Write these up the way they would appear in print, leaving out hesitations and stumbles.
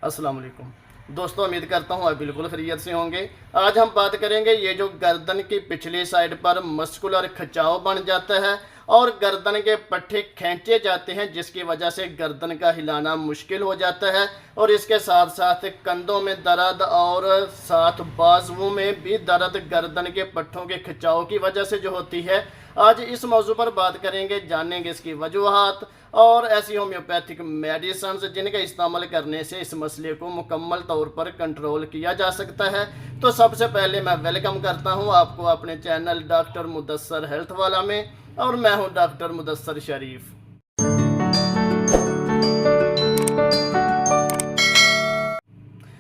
अस्सलाम वालेकुम दोस्तों, उम्मीद करता हूँ आप बिल्कुल खैरियत से होंगे। आज हम बात करेंगे ये जो गर्दन की पिछली साइड पर मस्कुलर खिंचाव बन जाता है और गर्दन के पट्टे खींचे जाते हैं, जिसकी वजह से गर्दन का हिलाना मुश्किल हो जाता है और इसके साथ साथ कंधों में दर्द और साथ बाजुओं में भी दर्द गर्दन के पट्टों के खिंचाव की वजह से जो होती है। आज इस मौजू पर बात करेंगे, जानेंगे इसकी वजूहात और ऐसी होम्योपैथिक मेडिसिन जिनका इस्तेमाल करने से इस मसले को मुकम्मल तौर पर कंट्रोल किया जा सकता है। तो सबसे पहले मैं वेलकम करता हूं आपको अपने चैनल डॉक्टर मुदस्सर हेल्थ वाला में, और मैं हूं डॉक्टर मुदस्सर शरीफ।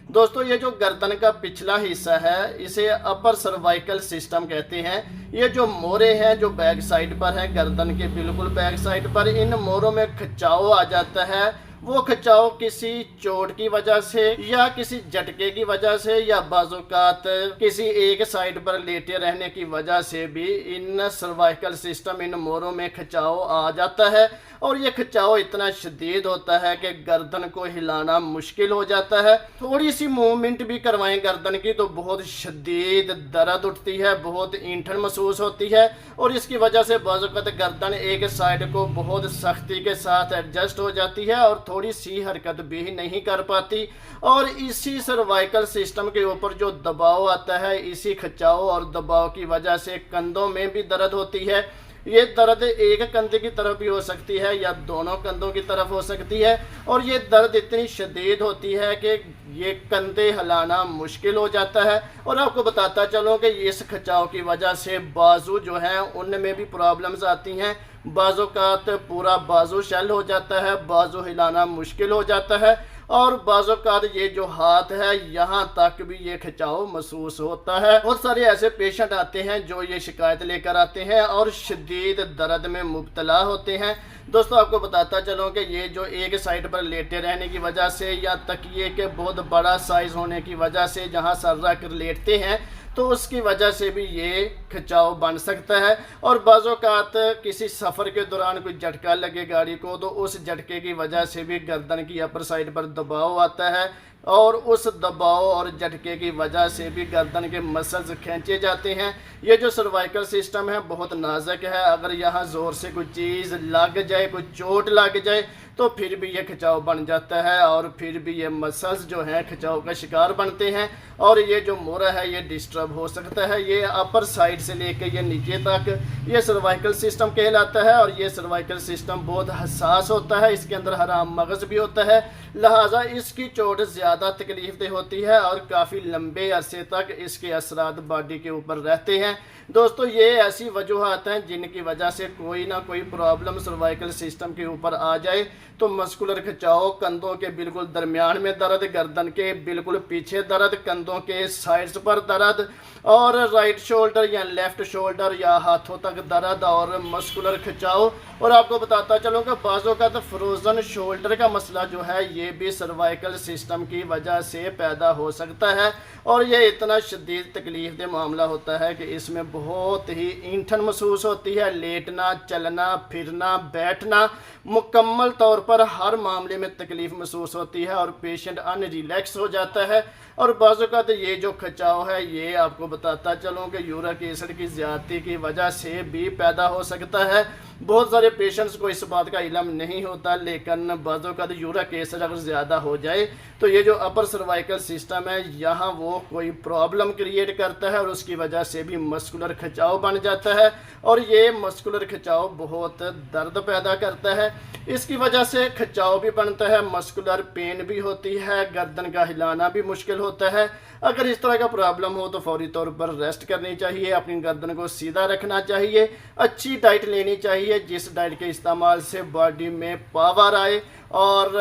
दोस्तों, ये जो गर्दन का पिछला हिस्सा है इसे अपर सर्वाइकल सिस्टम कहते हैं। ये जो मोरे हैं जो बैक साइड पर है, गर्दन के बिल्कुल बैक साइड पर, इन मोरों में खिंचाव आ जाता है। वो खिंचाव किसी चोट की वजह से या किसी झटके की वजह से या बाज़ौक़ात किसी एक साइड पर लेटे रहने की वजह से भी इन सर्वाइकल सिस्टम, इन मोरों में खिंचाव आ जाता है और ये खिंचाव इतना शदीद होता है कि गर्दन को हिलाना मुश्किल हो जाता है। थोड़ी सी मूवमेंट भी करवाएं गर्दन की तो बहुत शदीद दर्द उठती है, बहुत ईंठन महसूस होती है और इसकी वजह से बाज़ौक़ात गर्दन एक साइड को बहुत सख्ती के साथ एडजस्ट हो जाती है और थोड़ी सी हरकत भी नहीं कर पाती। और इसी सर्वाइकल सिस्टम के ऊपर जो दबाव आता है, इसी खिंचाव और दबाव की वजह से कंधों में भी दर्द होती है। ये दर्द एक कंधे की तरफ भी हो सकती है या दोनों कंधों की तरफ हो सकती है और ये दर्द इतनी शदीद होती है कि ये कंधे हिलाना मुश्किल हो जाता है। और आपको बताता चलो कि इस खिंचाव की वजह से बाजू जो हैं उनमें भी प्रॉब्लम्स आती हैं। बाजू का पूरा बाजू शेल हो जाता है, बाजू हिलाना मुश्किल हो जाता है और बाजू का ये जो हाथ है यहाँ तक भी ये खिंचाव महसूस होता है। बहुत सारे ऐसे पेशेंट आते हैं जो ये शिकायत लेकर आते हैं और शदीद दर्द में मुब्तला होते हैं। दोस्तों, आपको बताता चलूँ कि ये जो एक साइड पर लेटे रहने की वजह से या तकिए के बहुत बड़ा साइज़ होने की वजह से जहाँ सर रख कर लेटते हैं तो उसकी वजह से भी ये खिंचाव बन सकता है। और बाज़ौक़ात किसी सफ़र के दौरान कोई झटका लगे गाड़ी को तो उस झटके की वजह से भी गर्दन की अपर साइड पर दबाव आता है और उस दबाव और झटके की वजह से भी गर्दन के मसल्स खींचे जाते हैं। ये जो सर्वाइकल सिस्टम है बहुत नाजुक है, अगर यहाँ ज़ोर से कोई चीज़ लग जाए, कोई चोट लग जाए तो फिर भी ये खिंचाव बन जाता है और फिर भी ये मसल्स जो हैं खिंचाव का शिकार बनते हैं और ये जो मोरा है ये डिस्टर्ब हो सकता है। ये अपर साइड से लेकर ये नीचे तक ये सर्वाइकल सिस्टम कहलाता है और ये सर्वाइकल सिस्टम बहुत हसास होता है। इसके अंदर हराम मगज़ भी होता है, लिहाजा इसकी चोट ज़्यादा तकलीफ होती है और काफ़ी लंबे अरसे तक इसके असरात बॉडी के ऊपर रहते हैं। दोस्तों, ये ऐसी वजूहात हैं जिनकी वजह से कोई ना कोई प्रॉब्लम सर्वाइकल सिस्टम के ऊपर आ जाए तो मस्कुलर खिंचाव, कंधों के बिल्कुल दरमियान में दर्द, गर्दन के बिल्कुल पीछे दर्द, कंधों के साइड्स पर दर्द और राइट शोल्डर या लेफ़्ट शोल्डर या हाथों तक दर्द और मस्कुलर खिंचाव। और आपको बताता चलूँ कि बाज़ों का तो फ्रोज़न शोल्डर का मसला जो है ये भी सर्वाइकल सिस्टम की वजह से पैदा हो सकता है और ये इतना शदीद तकलीफ दे मामला होता है कि इसमें बहुत ही ईंठन महसूस होती है। लेटना, चलना, फिरना, बैठना, मुकम्मल तौर पर हर मामले में तकलीफ़ महसूस होती है और पेशेंट अनरिलैक्स हो जाता है। और बाज़ों का तो ये जो खिंचाव है ये आपको बताता चलूँ कि यूरिक एसिड की ज़्यादती की वजह से भी पैदा हो सकता है। बहुत सारे पेशेंट्स को इस बात का इल्म नहीं होता, लेकिन बाज़ों का तो यूरिक एसिड अगर ज़्यादा हो जाए तो ये जो अपर सर्वाइकल सिस्टम है यहाँ वो कोई प्रॉब्लम क्रिएट करता है और उसकी वजह से भी मस्कुलर खिंचाव बन जाता है और ये मस्कुलर खिंचाव बहुत दर्द पैदा करता है। इसकी वजह से खिंचाव भी बनता है, मस्कुलर पेन भी होती है, गर्दन का हिलाना भी मुश्किल होता है। अगर इस तरह का प्रॉब्लम हो तो फौरी तौर पर रेस्ट करनी चाहिए, अपनी गर्दन को सीधा रखना चाहिए, अच्छी डाइट लेनी चाहिए जिस डाइट के इस्तेमाल से बॉडी में पावर आए और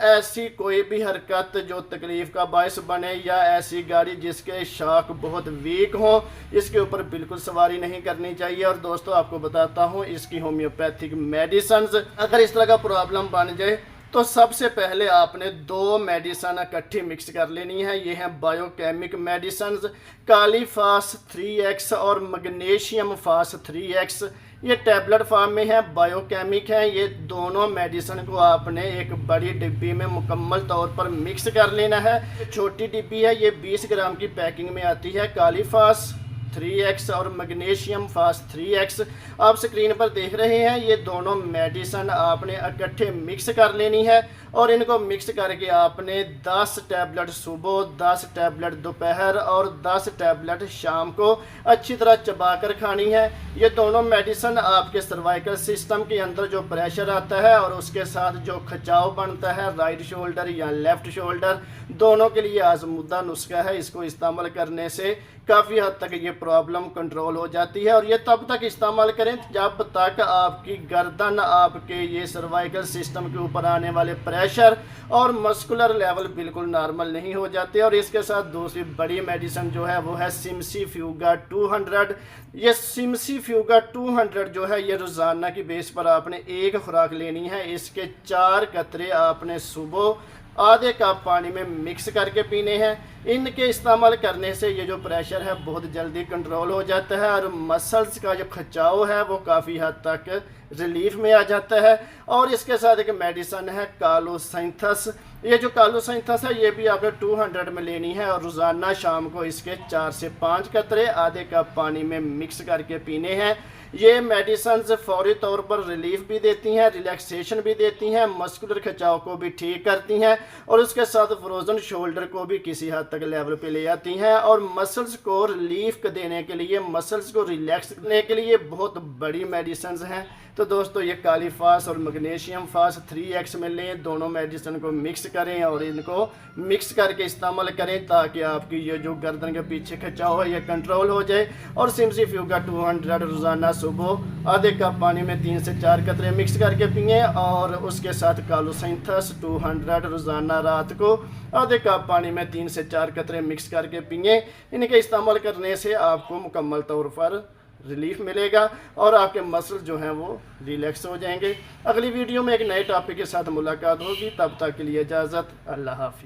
ऐसी कोई भी हरकत जो तकलीफ़ का बायस बने या ऐसी गाड़ी जिसके शॉक बहुत वीक हो इसके ऊपर बिल्कुल सवारी नहीं करनी चाहिए। और दोस्तों, आपको बताता हूँ इसकी होम्योपैथिक मेडिसिन, अगर इस तरह का प्रॉब्लम बन जाए तो सबसे पहले आपने दो मेडिसन इकट्ठी मिक्स कर लेनी है। ये हैं बायोकेमिक मेडिसिन, कालीफास 3x और मैग्नीशियम फास 3x। ये टैबलेट फॉर्म में है, बायोकेमिक है। ये दोनों मेडिसिन को आपने एक बड़ी डिब्बी में मुकम्मल तौर पर मिक्स कर लेना है। छोटी डिब्बी है, ये 20 ग्राम की पैकिंग में आती है। कालीफास 3x और मैग्नीशियम फास्ट 3x आप स्क्रीन पर देख रहे हैं। ये दोनों मेडिसिन आपने इकट्ठे मिक्स कर लेनी है और इनको मिक्स करके आपने 10 टैबलेट सुबह, 10 टैबलेट दोपहर और 10 टैबलेट शाम को अच्छी तरह चबा कर खानी है। ये दोनों मेडिसिन आपके सर्वाइकल सिस्टम के अंदर जो प्रेशर आता है और उसके साथ जो खिंचाव बनता है राइट शोल्डर या लेफ़्ट शोल्डर, दोनों के लिए आजमुदा नुस्खा है। इसको इस्तेमाल करने से काफ़ी हद तक ये प्रॉब्लम कंट्रोल हो जाती है। और ये तब तक इस्तेमाल करें जब तक आपकी गर्दन, आपके ये सर्वाइकल सिस्टम के ऊपर आने वाले प्रेशर और मस्कुलर लेवल बिल्कुल नॉर्मल नहीं हो जाते। और इसके साथ दूसरी बड़ी मेडिसिन जो है वो है सिमसीफ्यूगा 200। ये सिमसीफ्यूगा 200 जो है ये रोज़ाना की बेस पर आपने एक खुराक लेनी है। इसके 4 कतरे आपने सुबह आधे कप पानी में मिक्स करके पीने हैं। इनके इस्तेमाल करने से ये जो प्रेशर है बहुत जल्दी कंट्रोल हो जाता है और मसल्स का जो खिंचाव है वो काफ़ी हद तक रिलीफ में आ जाता है। और इसके साथ एक मेडिसिन है कालोसिंथस। ये जो कालोसिंथस है ये भी आपने 200 में लेनी है और रोज़ाना शाम को इसके 4 से 5 कतरे आधे कप पानी में मिक्स करके पीने हैं। ये मेडिसिन फौरी तौर पर रिलीफ भी देती हैं, रिलैक्सेशन भी देती हैं, मस्कुलर खिंचाव को भी ठीक करती हैं और उसके साथ फ्रोजन शोल्डर को भी किसी हद तक लेवल पे ले आती हैं। और मसल्स को रिलीफ देने के लिए, मसल्स को रिलैक्स करने के लिए बहुत बड़ी मेडिसिन हैं। तो दोस्तों ये कालीफास और मैग्नीशियम फास्ट 3x में लें, दोनों मेडिसिन को मिक्स करें और इनको मिक्स करके इस्तेमाल करें ताकि आपकी ये जो गर्दन के पीछे खिंचाव है ये कंट्रोल हो जाए। और सिमसीफ्यूगा 200 रोज़ाना सुबह आधे कप पानी में 3 से 4 कतरे मिक्स करके पिए और उसके साथ कालोसिंथस 200 रोज़ाना रात को आधे कप पानी में 3 से 4 कतरे मिक्स करके पिए। इनके इस्तेमाल करने से आपको मुकम्मल तौर पर रिलीफ मिलेगा और आपके मसल जो हैं वो रिलैक्स हो जाएंगे। अगली वीडियो में एक नए टॉपिक के साथ मुलाकात होगी, तब तक के लिए इजाज़त, अल्लाह हाफिज़।